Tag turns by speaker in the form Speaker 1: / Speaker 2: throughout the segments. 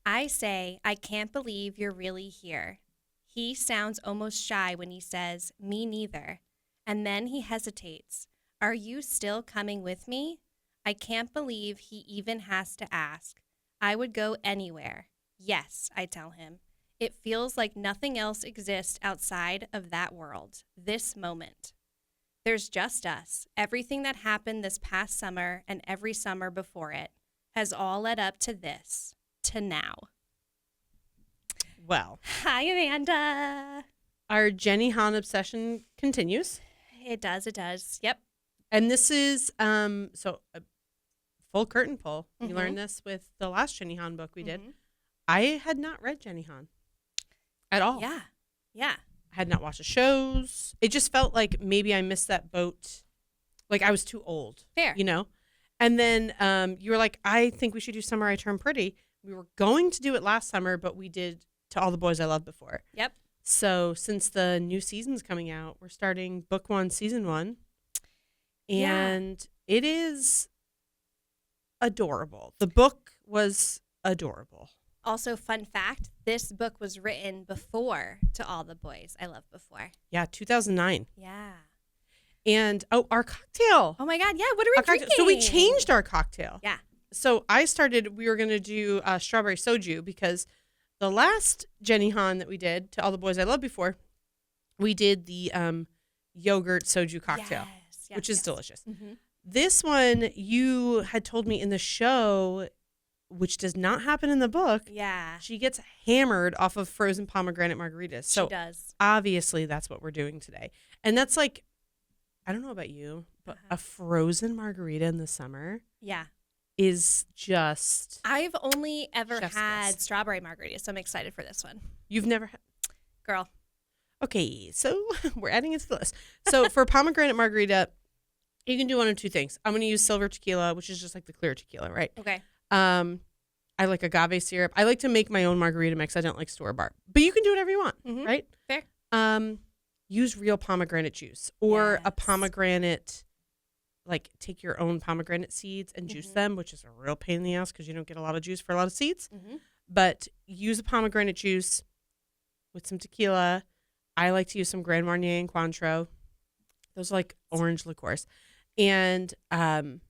Speaker 1: I say, I can't believe you're really here. He sounds almost shy when he says, me neither. And then he hesitates. Are you still coming with me? I can't believe he even has to ask. I would go anywhere. Yes, I tell him. It feels like nothing else exists outside of that world, this moment. There's just us. Everything that happened this past summer and every summer before it has all led up to this, to now.
Speaker 2: Well,
Speaker 1: Hi, Amanda.
Speaker 2: our Jenny Han obsession continues.
Speaker 1: It does. Yep.
Speaker 2: And this is so a full curtain pull. We
Speaker 1: Mhm.
Speaker 2: learned this with the last Jenny Han book we did.
Speaker 1: Mhm.
Speaker 2: I had not read Jenny Han at all.
Speaker 1: Yeah.
Speaker 2: I had not watched the shows. It just felt like maybe I missed that boat. Like I was too old.
Speaker 1: Fair.
Speaker 2: You know? And then you were like, I think we should do Summer I Turned Pretty. We were going to do it last summer, but we did To All the Boys I Loved Before.
Speaker 1: Yep.
Speaker 2: So since the new season's coming out, we're starting book 1, season 1. And it is adorable. The book was adorable.
Speaker 1: Also, fun fact, this book was written before To All the Boys I Loved Before.
Speaker 2: Yeah, 2009.
Speaker 1: Yeah.
Speaker 2: And our cocktail.
Speaker 1: Oh my God. Yeah. What are we drinking?
Speaker 2: So we changed our cocktail.
Speaker 1: Yeah.
Speaker 2: So we were going to do strawberry soju because the last Jenny Han that we did, To All the Boys I Loved Before, we did the yogurt soju cocktail, which is delicious.
Speaker 1: Mm-hmm.
Speaker 2: This one you had told me in the show, which does not happen in the book.
Speaker 1: Yeah.
Speaker 2: She gets hammered off of frozen pomegranate margaritas. So
Speaker 1: she does.
Speaker 2: obviously that's what we're doing today. And that's like, I don't know about you, but a frozen margarita in the summer
Speaker 1: Yeah.
Speaker 2: is just...
Speaker 1: I've only ever
Speaker 2: chef's
Speaker 1: had
Speaker 2: kiss.
Speaker 1: strawberry margaritas, so I'm excited for this one.
Speaker 2: You've never had...
Speaker 1: Girl.
Speaker 2: Okay, so we're adding it to the list. So for pomegranate margarita, you can do one of two things. I'm going to use silver tequila, which is just like the clear tequila, right?
Speaker 1: Okay.
Speaker 2: I like agave syrup. I like to make my own margarita mix. I don't like store-bought. But you can do whatever you want,
Speaker 1: Mhm.
Speaker 2: right?
Speaker 1: Fair.
Speaker 2: Use real pomegranate juice or a
Speaker 1: Yes.
Speaker 2: pomegranate, like take your own pomegranate seeds and juice
Speaker 1: Mhm.
Speaker 2: them, which is a real pain in the ass because you don't get a lot of juice for a lot of seeds.
Speaker 1: Mm-hmm.
Speaker 2: But use a pomegranate juice with some tequila. I like to use some Grand Marnier and Cointreau. Those are like orange liqueurs. And an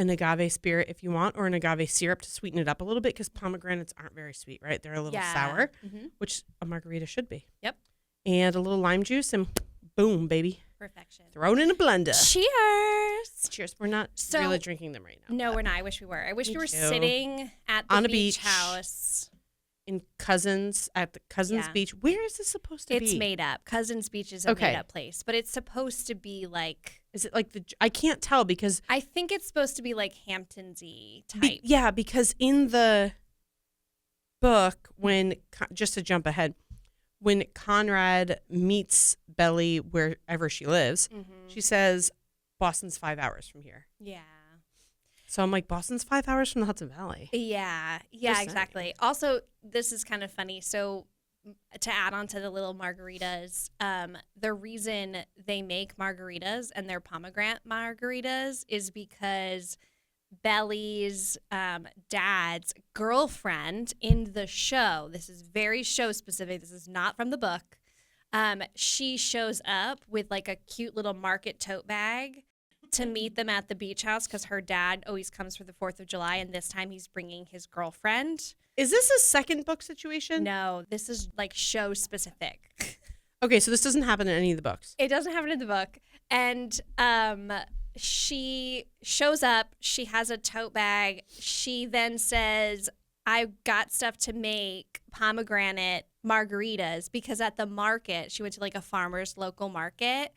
Speaker 2: agave spirit if you want, or an agave syrup to sweeten it up a little bit because pomegranates aren't very sweet, right? They're a little sour,
Speaker 1: Mm-hmm.
Speaker 2: which a margarita should be.
Speaker 1: Yep.
Speaker 2: And a little lime juice and boom, baby.
Speaker 1: Perfection.
Speaker 2: Throw it in a blender.
Speaker 1: Cheers.
Speaker 2: Cheers. We're not
Speaker 1: So-
Speaker 2: really drinking them right now.
Speaker 1: No,
Speaker 2: but
Speaker 1: we're not. I wish we were. I wish
Speaker 2: Me
Speaker 1: we were
Speaker 2: too.
Speaker 1: sitting at the
Speaker 2: On a
Speaker 1: beach
Speaker 2: beach.
Speaker 1: house.
Speaker 2: In at the Cousins
Speaker 1: Yeah.
Speaker 2: Beach. Where is this supposed to be?
Speaker 1: It's made up. Cousins Beach is a
Speaker 2: Okay.
Speaker 1: made up place, but it's supposed to be like,
Speaker 2: Is it like I can't tell because
Speaker 1: I think it's supposed to be like Hamptons-y type.
Speaker 2: because in the book, just to jump ahead, when Conrad meets Belly wherever she lives,
Speaker 1: Mm-hmm.
Speaker 2: she says, Boston's 5 hours from here.
Speaker 1: Yeah.
Speaker 2: So I'm like, Boston's 5 hours from the Hudson Valley.
Speaker 1: Yeah,
Speaker 2: saying.
Speaker 1: exactly. Also, this is kind of funny. So, to add on to the little margaritas, the reason they make margaritas and they're pomegranate margaritas is because Belly's dad's girlfriend in the show, this is very show specific, this is not from the book, she shows up with like a cute little market tote bag to meet them at the beach house because her dad always comes for the 4th of July, and this time he's bringing his girlfriend.
Speaker 2: Is this a second book situation?
Speaker 1: No, this is like show specific.
Speaker 2: Okay, so this doesn't happen in any of the books.
Speaker 1: It doesn't happen in the book. And she shows up. She has a tote bag. She then says, I've got stuff to make pomegranate margaritas because at the market, she went to like a farmer's local market,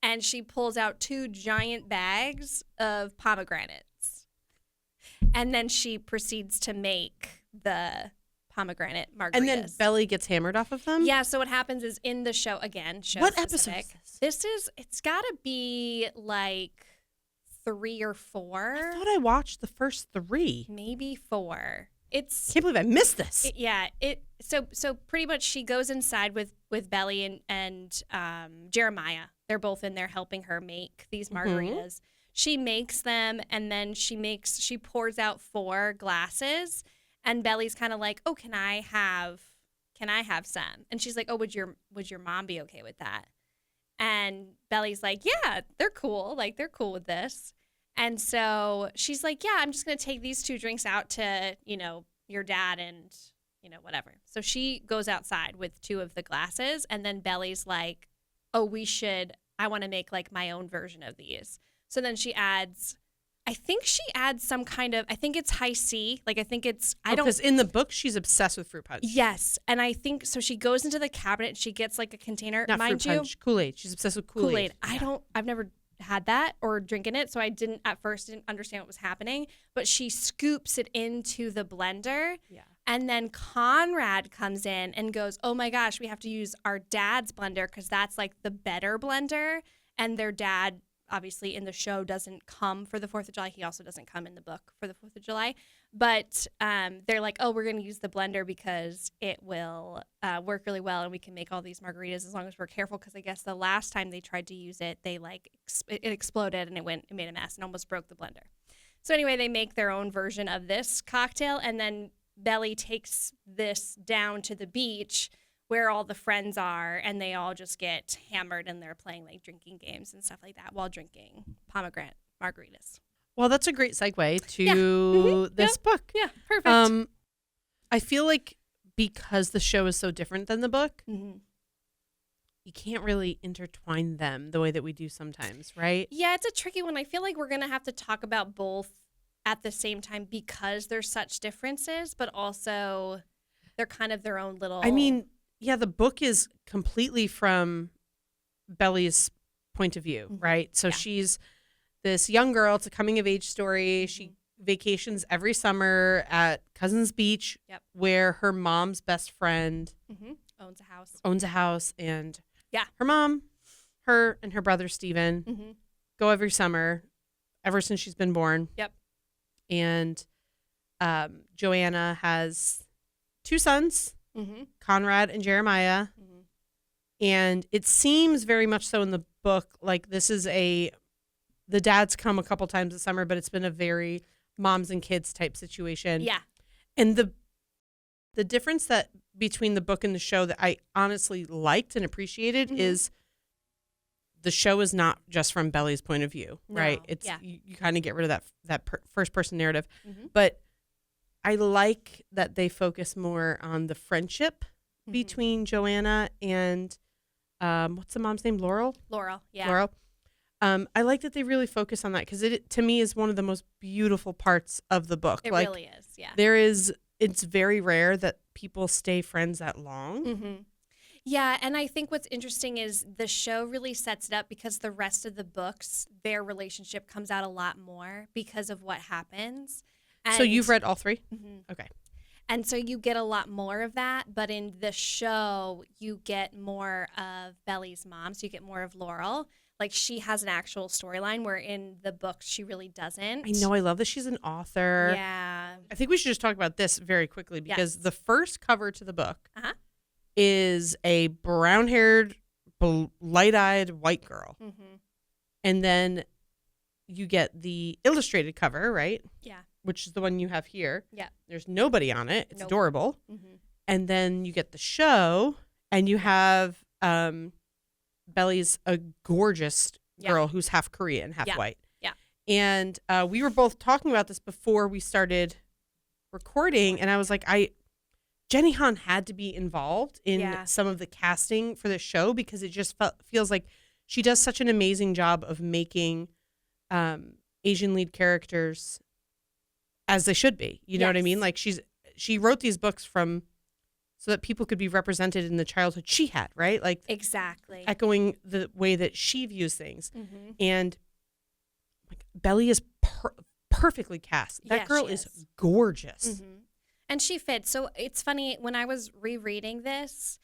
Speaker 1: and she pulls out 2 giant bags of pomegranates. And then she proceeds to make the pomegranate margaritas.
Speaker 2: And then Belly gets hammered off of them?
Speaker 1: Yeah, so what happens is in the show, again, show
Speaker 2: What
Speaker 1: specific,
Speaker 2: episode is this?
Speaker 1: It's got to be like 3 or 4.
Speaker 2: I thought I watched the first 3.
Speaker 1: Maybe 4. It's
Speaker 2: Can't believe I missed this.
Speaker 1: So pretty much she goes inside with Belly and Jeremiah. They're both in there helping her make these margaritas. She makes them, and then she pours out 4 glasses, And Belly's kind of like, oh, can I have some? And she's like, oh, would your mom be okay with that? And Belly's like, yeah, they're cool. Like, they're cool with this. And so she's like, yeah, I'm just going to take these 2 drinks out to, your dad and, whatever. So she goes outside with 2 of the glasses. And then Belly's like, oh, I want to make like my own version of these. So then I think some kind of, I think it's high C. Like, I think it's,
Speaker 2: Because in the book, she's obsessed with fruit punch.
Speaker 1: Yes. And I think, so she goes into the cabinet and she gets like a container.
Speaker 2: Not
Speaker 1: mind
Speaker 2: fruit punch, Kool-Aid. She's obsessed with Kool-Aid.
Speaker 1: I've never had that or drinking it. So I didn't understand what was happening, but she scoops it into the blender.
Speaker 2: Yeah.
Speaker 1: And then Conrad comes in and goes, oh my gosh, we have to use our dad's blender because that's like the better blender. And their dad, obviously in the show, doesn't come for the 4th of July. He also doesn't come in the book for the 4th of July. But they're like, oh, we're going to use the blender because it will work really well and we can make all these margaritas as long as we're careful. Because I guess the last time they tried to use it, they it exploded and it made a mess and almost broke the blender. So anyway, they make their own version of this cocktail. And then Belly takes this down to the beach where all the friends are, and they all just get hammered and they're playing like drinking games and stuff like that while drinking pomegranate margaritas.
Speaker 2: Well, that's a great segue to this book.
Speaker 1: Yeah, perfect.
Speaker 2: I feel like because the show is so different than the book, you can't really intertwine them the way that we do sometimes, right?
Speaker 1: Yeah, it's a tricky one. I feel like we're going to have to talk about both at the same time because there's such differences, but also they're kind of their own little...
Speaker 2: I mean... Yeah, the book is completely from Belly's point of view, right? So she's this young girl. It's a coming of age story. She vacations every summer at Cousins Beach, where her mom's best friend owns a house, and her mom, her and her brother Steven go every summer ever since she's been born.
Speaker 1: Yep.
Speaker 2: And Joanna has 2 sons. Conrad and Jeremiah. And it seems very much so in the book like this is the dads come a couple times this summer, but it's been a very moms and kids type situation.
Speaker 1: Yeah.
Speaker 2: And the difference that between the book and the show that I honestly liked and appreciated is the show is not just from Belly's point of view, right? It's you kind of get rid of that first person narrative. But I like that they focus more on the friendship between Joanna and what's the mom's name? Laurel,
Speaker 1: yeah.
Speaker 2: Laurel. I like that they really focus on that because it to me is one of the most beautiful parts of the book.
Speaker 1: It really is, yeah.
Speaker 2: It's very rare that people stay friends that long.
Speaker 1: Yeah, and I think what's interesting is the show really sets it up because the rest of the books, their relationship comes out a lot more because of what happens. And
Speaker 2: so you've read all 3? Okay.
Speaker 1: And so you get a lot more of that, but in the show, you get more of Belly's mom, so you get more of Laurel. Like, she has an actual storyline, where in the books, she really doesn't.
Speaker 2: I know. I love that she's an author.
Speaker 1: Yeah.
Speaker 2: I think we should just talk about this very quickly because the first cover to the book is a brown-haired, light-eyed white girl. And then you get the illustrated cover, right?
Speaker 1: Yeah.
Speaker 2: Which is the one you have here.
Speaker 1: Yeah.
Speaker 2: There's nobody on it. It's adorable. And then you get the show, and you have Belly's a gorgeous girl who's half Korean, half white. Yeah. And we were both talking about this before we started recording, and I was like, Jenny Han had to be involved in some of the casting for this show because it just feels like she does such an amazing job of making Asian lead characters as they should be. You know what I mean? Like she wrote these books so that people could be represented in the childhood she had, right? Like
Speaker 1: exactly
Speaker 2: echoing the way that she views things. And like Belly is perfectly cast. That girl is gorgeous.
Speaker 1: And she fits. So it's funny, when I was rereading this,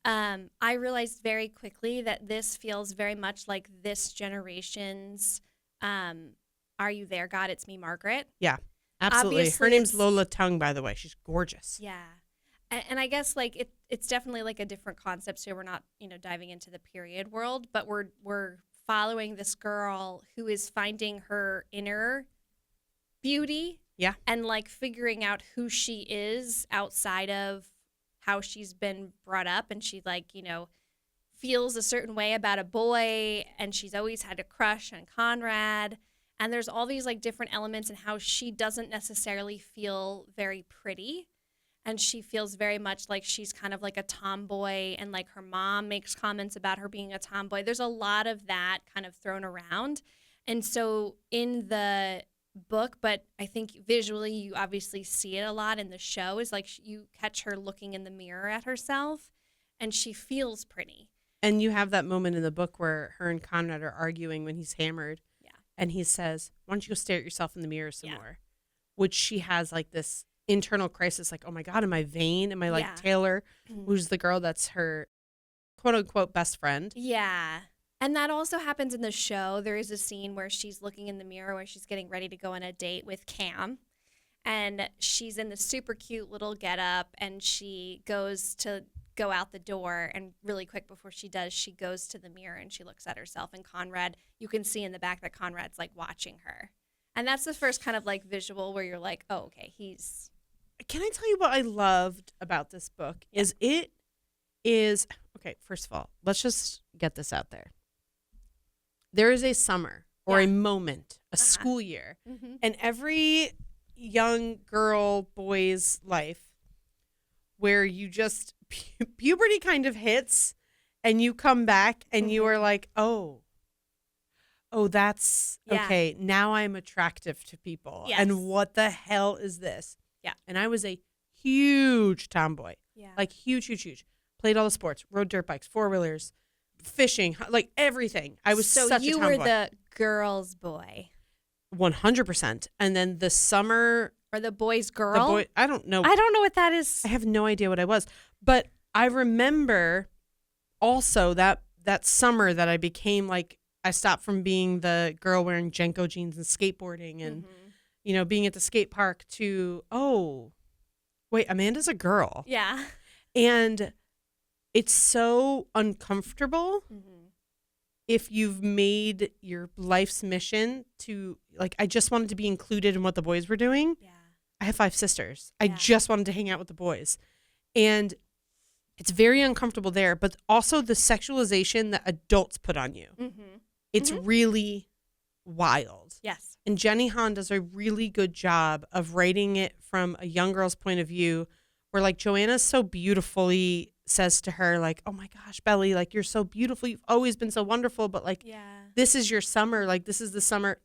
Speaker 1: I realized very quickly that this feels very much like this generation's Are You There, God? It's Me, Margaret.
Speaker 2: Yeah. Absolutely.
Speaker 1: Obviously,
Speaker 2: her name's Lola Tung, by the way. She's gorgeous.
Speaker 1: Yeah. And I guess like it's definitely like a different concept. So we're not, diving into the period world, but we're following this girl who is finding her inner beauty
Speaker 2: Yeah.
Speaker 1: And like figuring out who she is outside of how she's been brought up. And she like, feels a certain way about a boy, and she's always had a crush on Conrad. And there's all these like different elements in how she doesn't necessarily feel very pretty. And she feels very much like she's kind of like a tomboy, and like her mom makes comments about her being a tomboy. There's a lot of that kind of thrown around. And so in the book, but I think visually you obviously see it a lot in the show, is like you catch her looking in the mirror at herself and she feels pretty.
Speaker 2: And you have that moment in the book where her and Conrad are arguing when he's hammered.
Speaker 1: Yeah.
Speaker 2: And he says, why don't you go stare at yourself in the mirror some
Speaker 1: Yeah.
Speaker 2: more? Which she has like this internal crisis, like, oh my God, am I vain? Am I like
Speaker 1: Yeah.
Speaker 2: Taylor, who's the girl that's her quote unquote best friend?
Speaker 1: Yeah. And that also happens in the show. There is a scene where she's looking in the mirror where she's getting ready to go on a date with Cam. And she's in the super cute little getup, and she goes to go out the door, and really quick before she does, she goes to the mirror and she looks at herself, and Conrad, you can see in the back that Conrad's like watching her. And that's the first kind of like visual where you're like, oh, okay, he's...
Speaker 2: Can I tell you what I loved about this book? Is it is, okay, first of all, let's just get this out there. There is a summer or a moment, a school year, and every young girl, boy's life where you just, puberty kind of hits and you come back and you are like, oh, that's okay. Now I'm attractive to people.
Speaker 1: Yes.
Speaker 2: And what the hell is this?
Speaker 1: Yeah.
Speaker 2: And I was a huge tomboy.
Speaker 1: Yeah.
Speaker 2: Like huge. Played all the sports, rode dirt bikes, four-wheelers, fishing, like everything. I was such a tomboy.
Speaker 1: So you were the girl's boy.
Speaker 2: 100%. And then the summer...
Speaker 1: Or the boy's girl?
Speaker 2: I don't know.
Speaker 1: I don't know what that is.
Speaker 2: I have no idea what I was. But I remember also that summer that I became like, I stopped from being the girl wearing Jenko jeans and skateboarding and, being at the skate park to, oh, wait, Amanda's a girl.
Speaker 1: Yeah.
Speaker 2: And it's so uncomfortable if you've made your life's mission to, like, I just wanted to be included in what the boys were doing.
Speaker 1: Yeah.
Speaker 2: I have 5 sisters. I just wanted to hang out with the boys. And it's very uncomfortable there, but also the sexualization that adults put on you. It's really wild.
Speaker 1: Yes.
Speaker 2: And Jenny Han does a really good job of writing it from a young girl's point of view, where like Joanna so beautifully says to her, like, oh my gosh, Belly, like, you're so beautiful. You've always been so wonderful, but like, this is your summer. Like, this is the summer.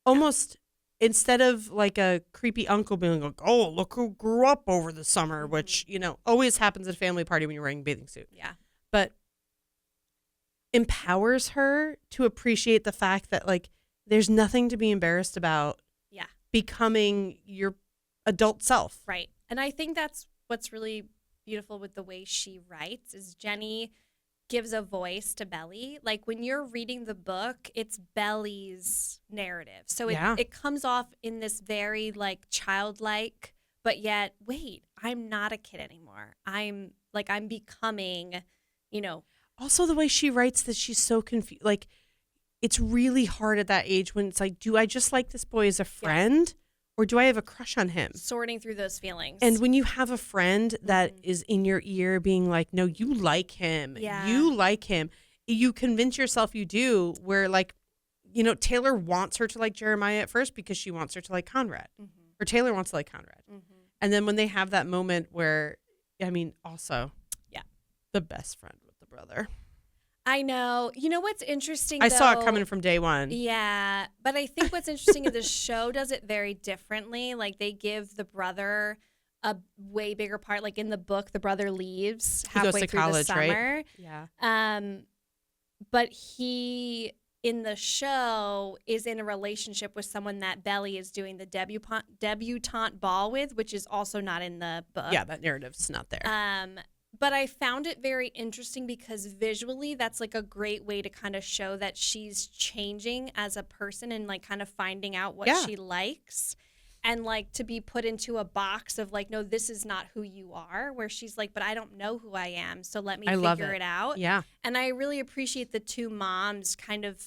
Speaker 2: Almost instead of like a creepy uncle being like, oh, look who grew up over the summer, which, always happens at a family party when you're wearing a bathing suit.
Speaker 1: Yeah.
Speaker 2: But empowers her to appreciate the fact that like, there's nothing to be embarrassed about becoming your adult self.
Speaker 1: Right. And I think that's what's really beautiful with the way she writes is Jenny gives a voice to Belly. Like when you're reading the book, it's Belly's narrative. So it comes off in this very like childlike, but yet, wait, I'm not a kid anymore. I'm becoming,
Speaker 2: Also the way she writes that she's so confused. Like it's really hard at that age when it's like, do I just like this boy as a friend or do I have a crush on him?
Speaker 1: Sorting through those feelings.
Speaker 2: And when you have a friend that is in your ear being like, no, you like him.
Speaker 1: Yeah.
Speaker 2: You like him. You convince yourself you do, where like, Taylor wants her to like Jeremiah at first because she wants her to like Conrad. Or Taylor wants to like Conrad. And then when they have that moment where, also, the best friend with the brother.
Speaker 1: I know. You know what's interesting,
Speaker 2: I saw it coming from day one.
Speaker 1: Yeah. But I think what's interesting is the show does it very differently. Like they give the brother a way bigger part. Like in the book, the brother leaves halfway through the summer.
Speaker 2: Right? Yeah.
Speaker 1: But he, in the show, is in a relationship with someone that Belly is doing the debutante ball with, which is also not in the book.
Speaker 2: Yeah, that narrative's not there.
Speaker 1: But I found it very interesting because visually that's like a great way to kind of show that she's changing as a person and like kind of finding out what she likes, and like to be put into a box of like, no, this is not who you are, where she's like, but I don't know who I am, so let me figure it out.
Speaker 2: Yeah.
Speaker 1: And I really appreciate the two moms kind of,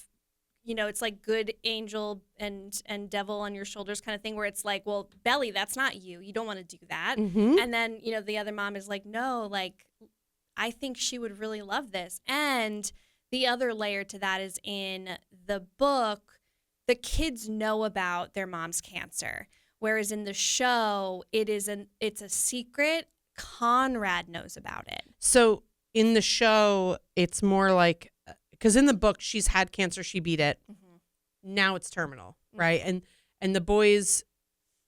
Speaker 1: it's like good angel and devil on your shoulders kind of thing, where it's like, well, Belly, that's not you. You don't want to do that.
Speaker 2: Mm-hmm.
Speaker 1: And then, the other mom is like, no, like, I think she would really love this. And the other layer to that is in the book, the kids know about their mom's cancer. Whereas in the show, it's a secret. Conrad knows about it.
Speaker 2: So in the show, it's more like, because in the book, she's had cancer, she beat it. Mm-hmm. Now it's terminal, right? And the boys,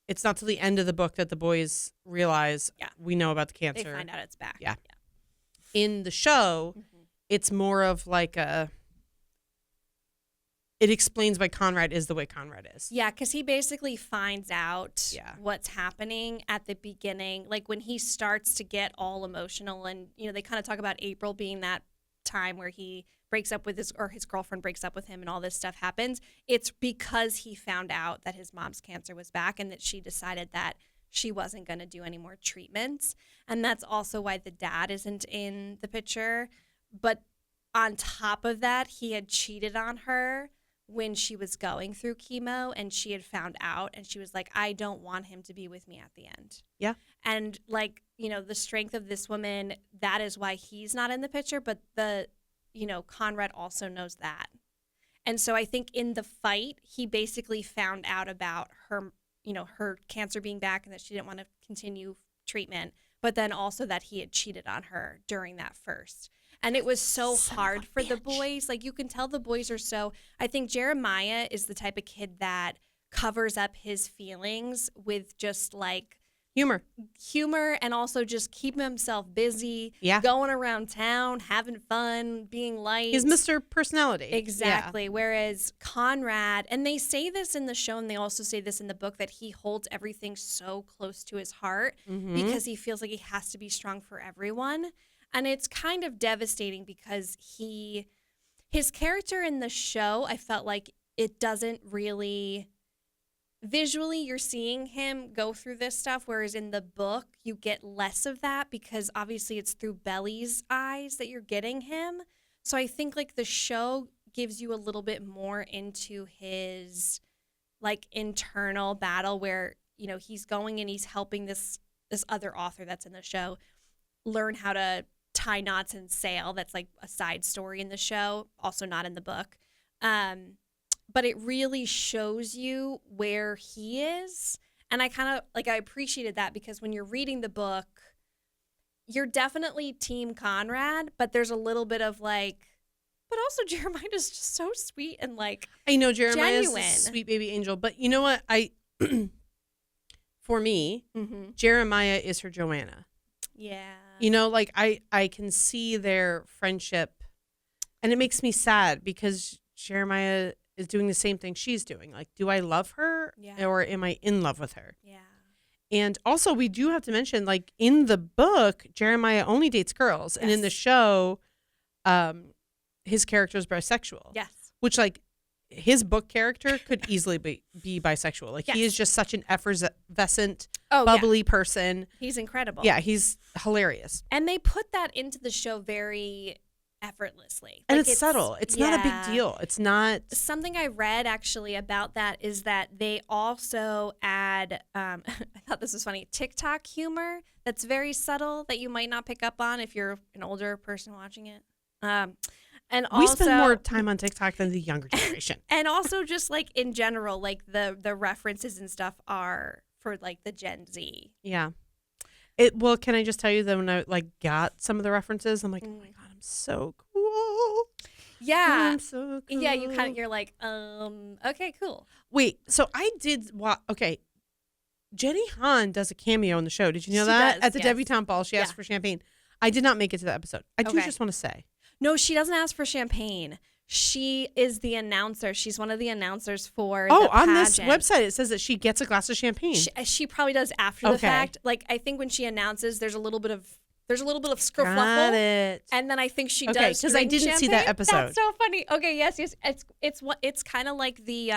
Speaker 2: it's not till the end of the book that the boys realize we know about the cancer.
Speaker 1: They find out it's back.
Speaker 2: Yeah. In the show, it's more of like it explains why Conrad is the way Conrad is.
Speaker 1: Yeah, because he basically finds out what's happening at the beginning. Like when he starts to get all emotional, and they kind of talk about April being that time where he breaks up with his girlfriend breaks up with him and all this stuff happens. It's because he found out that his mom's cancer was back and that she decided that she wasn't going to do any more treatments. And that's also why the dad isn't in the picture. But on top of that, he had cheated on her when she was going through chemo, and she had found out, and she was like, I don't want him to be with me at the end.
Speaker 2: Yeah.
Speaker 1: And like, the strength of this woman, that is why he's not in the picture, but Conrad also knows that. And so I think in the fight, he basically found out about her, her cancer being back and that she didn't want to continue treatment, but then also that he had cheated on her during that first. And it was so hard for the boys. Like, you can tell the boys are so... I think Jeremiah is the type of kid that covers up his feelings with just, like... Humor, and also just keeping himself busy, going around town, having fun, being light.
Speaker 2: He's Mr. Personality.
Speaker 1: Exactly. Yeah. Whereas Conrad... And they say this in the show, and they also say this in the book, that he holds everything so close to his heart because he feels like he has to be strong for everyone. And it's kind of devastating because his character in the show, I felt like it doesn't really, visually you're seeing him go through this stuff, whereas in the book you get less of that because obviously it's through Belly's eyes that you're getting him. So I think like the show gives you a little bit more into his like internal battle where, he's going and he's helping this other author that's in the show learn how to tie knots and sail. That's like a side story in the show, also not in the book. But it really shows you where he is. And I kind of I appreciated that because when you're reading the book, you're definitely team Conrad, but there's a little bit of but also Jeremiah is just so sweet and
Speaker 2: I know Jeremiah is
Speaker 1: genuine.
Speaker 2: a sweet baby angel, but you know what? For me, Jeremiah is her Joanna.
Speaker 1: Yeah.
Speaker 2: I can see their friendship, and it makes me sad because Jeremiah is doing the same thing she's doing. Like, do I love her or am I in love with her?
Speaker 1: Yeah.
Speaker 2: And also, we do have to mention, in the book, Jeremiah only dates girls. Yes. And in the show, his character is bisexual.
Speaker 1: Yes.
Speaker 2: Which, his book character could easily be bisexual. He is just such an effervescent, bubbly person.
Speaker 1: He's incredible.
Speaker 2: Yeah, he's hilarious.
Speaker 1: And they put that into the show very effortlessly.
Speaker 2: And it's subtle. It's not a big deal. It's not...
Speaker 1: Something I read actually about that is that they also add, I thought this was funny, TikTok humor that's very subtle that you might not pick up on if you're an older person watching it. And also,
Speaker 2: we spend more time on TikTok than the younger generation.
Speaker 1: And also just in general, the references and stuff are for the Gen Z.
Speaker 2: Yeah. Well, can I just tell you that when I got some of the references, I'm like, oh my God, I'm so cool.
Speaker 1: Yeah.
Speaker 2: I'm so cool.
Speaker 1: Yeah, you're like, okay, cool.
Speaker 2: Wait, so I did okay. Jenny Han does a cameo in the show. Did you know that?
Speaker 1: Does,
Speaker 2: At the debutante ball, she asked for champagne. I did not make it to the episode. I do just want to say.
Speaker 1: No, she doesn't ask for champagne. She is the announcer. She's one of the announcers for
Speaker 2: the
Speaker 1: pageant.
Speaker 2: On this website, it says that she gets a glass of champagne.
Speaker 1: She probably does after the fact. I think when she announces, there's a little bit of skerfluffle.
Speaker 2: Got it.
Speaker 1: And then I think she does
Speaker 2: because I didn't see that episode.
Speaker 1: That's so funny. Okay, yes. It's kind of like the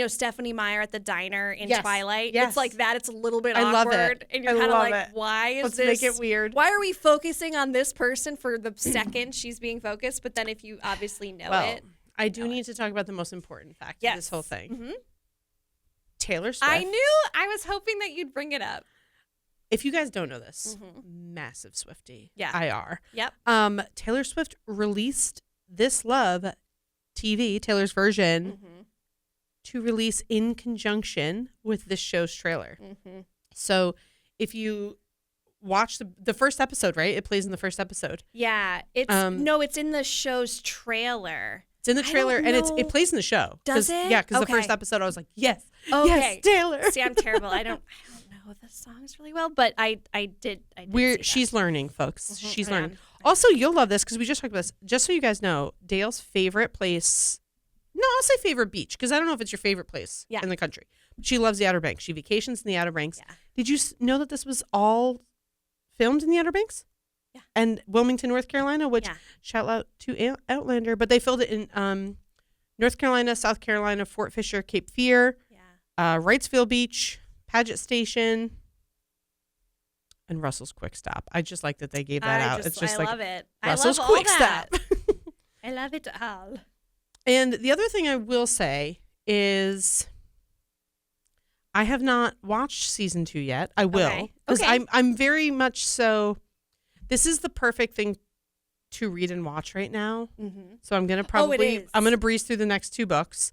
Speaker 1: Stephanie Meyer at the diner in Twilight.
Speaker 2: Yes.
Speaker 1: It's like that. It's a little bit
Speaker 2: I love
Speaker 1: awkward,
Speaker 2: it.
Speaker 1: and you're kind of like, why is
Speaker 2: Let's
Speaker 1: this?
Speaker 2: make it weird.
Speaker 1: Why are we focusing on this person for the second she's being focused? But then if you obviously know it,
Speaker 2: I do need to talk about the most important fact of this whole thing.
Speaker 1: Mm-hmm.
Speaker 2: Taylor Swift.
Speaker 1: I knew. I was hoping that you'd bring it up.
Speaker 2: If you guys don't know this, massive Swiftie.
Speaker 1: Yeah.
Speaker 2: IR.
Speaker 1: Yep.
Speaker 2: Taylor Swift released This Love TV, Taylor's version, to release in conjunction with this show's trailer. So if you watch the first episode, right? It plays in the first episode.
Speaker 1: Yeah. It's in the show's trailer.
Speaker 2: It's in the trailer, and it plays in the show.
Speaker 1: Does it?
Speaker 2: Yeah, because the first episode, I was like, yes,
Speaker 1: okay.
Speaker 2: yes, Taylor.
Speaker 1: See, I'm terrible. I don't know the songs really well, but I did.
Speaker 2: She's learning, folks. She's learning.
Speaker 1: Yeah.
Speaker 2: Also, you'll love this because we just talked about this. Just so you guys know, Dayelle's favorite place. No, I'll say favorite beach because I don't know if it's your favorite place in the country. She loves the Outer Banks. She vacations in the Outer Banks.
Speaker 1: Yeah.
Speaker 2: Did you know that this was all filmed in the Outer Banks?
Speaker 1: Yeah.
Speaker 2: And Wilmington, North Carolina, which shout out to Outlander, but they filmed it in North Carolina, South Carolina, Fort Fisher, Cape Fear, Wrightsville Beach, Paget Station, and Russell's Quick Stop. I just like that they gave that out. It's just
Speaker 1: I
Speaker 2: like
Speaker 1: love it.
Speaker 2: Russell's
Speaker 1: I love all
Speaker 2: Quick
Speaker 1: that.
Speaker 2: Stop.
Speaker 1: I love it all.
Speaker 2: And the other thing I will say is I have not watched season 2 yet. I will. Because I'm very much so. This is the perfect thing to read and watch right now. So I'm going to I'm going to breeze through the next 2 books.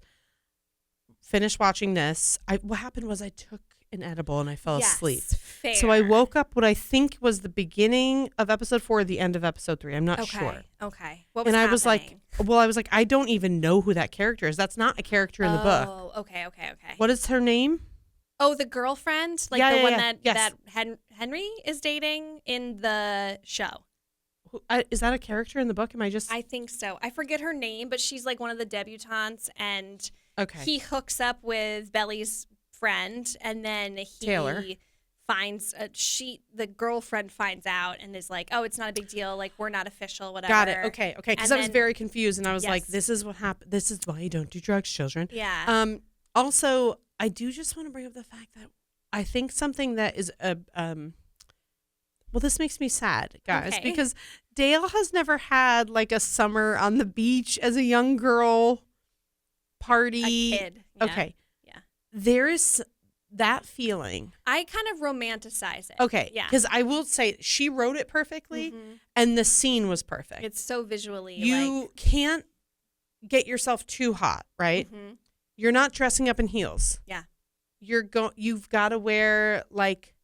Speaker 2: Finish watching this. What happened was I took an edible and I fell asleep.
Speaker 1: Fair.
Speaker 2: So I woke up what I think was the beginning of episode 4 or the end of episode 3. I'm not sure.
Speaker 1: Okay. What was happening?
Speaker 2: I was like, I don't even know who that character is. That's not a character in the book.
Speaker 1: Oh, okay.
Speaker 2: What is her name?
Speaker 1: Oh, the girlfriend? Like the one that Henry is dating in the show.
Speaker 2: Is that a character in the book?
Speaker 1: I think so. I forget her name, but she's like one of the debutantes, and he hooks up with Belly's friend, and then
Speaker 2: Taylor
Speaker 1: finds the girlfriend finds out and is like, oh, it's not a big deal. Like, we're not official, whatever.
Speaker 2: Got it. Okay. Because I was very confused, and I was like, this is what happened. This is why you don't do drugs, children.
Speaker 1: Yeah.
Speaker 2: Also, I do just want to bring up the fact that I think something that is well, this makes me sad, guys, because Dayelle has never had like a summer on the beach as a young girl party.
Speaker 1: A kid. Yeah.
Speaker 2: Okay. Yeah. There is that feeling.
Speaker 1: I kind of romanticize it.
Speaker 2: Okay.
Speaker 1: Yeah.
Speaker 2: Because I will say she wrote it perfectly and the scene was perfect.
Speaker 1: It's so visually.
Speaker 2: You can't get yourself too hot, right? You're not dressing up in heels.
Speaker 1: Yeah.
Speaker 2: You've got to wear like